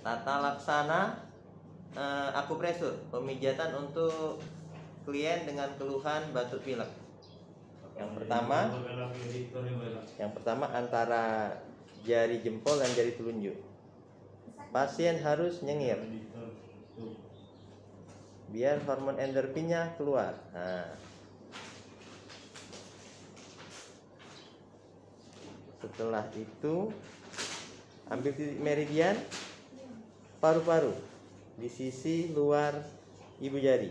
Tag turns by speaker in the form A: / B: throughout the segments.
A: Tata laksana akupresur, pemijatan untuk klien dengan keluhan batuk pilek. Yang pertama antara jari jempol dan jari telunjuk. Pasien harus nyengir biar hormon endorfinnya keluar. Nah, setelah itu ambil titik meridian paru-paru di sisi luar ibu jari.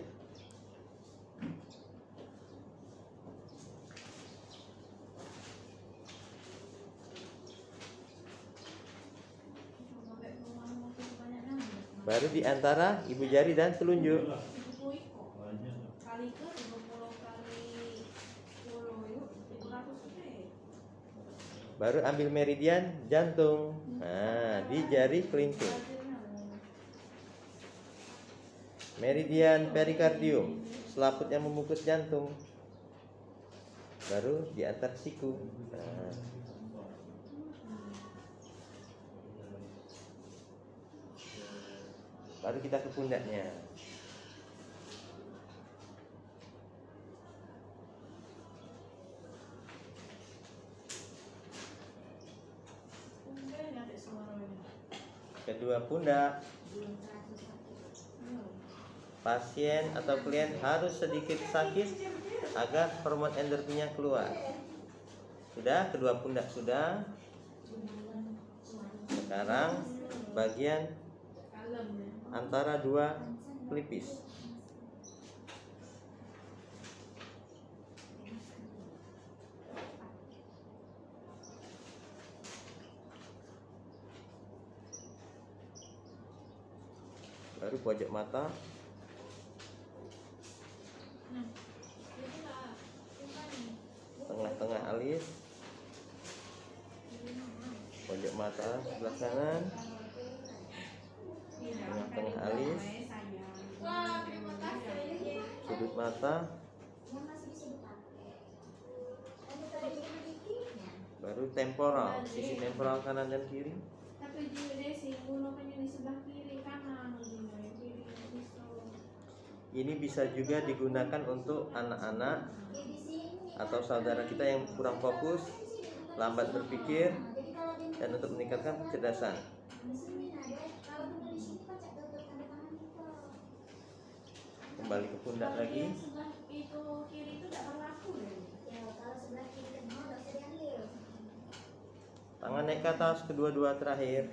A: Baru di antara ibu jari dan telunjuk. Baru ambil meridian jantung. Nah, di jari kelingking. Meridian perikardium, selaput yang membungkus jantung. Baru di antar siku. Nah. Baru kita ke pundaknya. Kedua pundak. Pasien atau klien harus sedikit sakit agar hormon endorfinnya keluar. Sudah, kedua pundak sudah. Sekarang bagian antara dua pelipis. Baru pojok mata. Tengah-tengah alis. Pojok mata sebelah kanan. Tengah-tengah alis. Sudut mata. Baru temporal, sisi temporal kanan dan kiri. Ini bisa juga digunakan untuk anak-anak atau saudara kita yang kurang fokus, lambat berpikir, dan untuk meningkatkan kecerdasan. Kembali ke pundak lagi. Tangan naik ke atas, kedua-dua terakhir.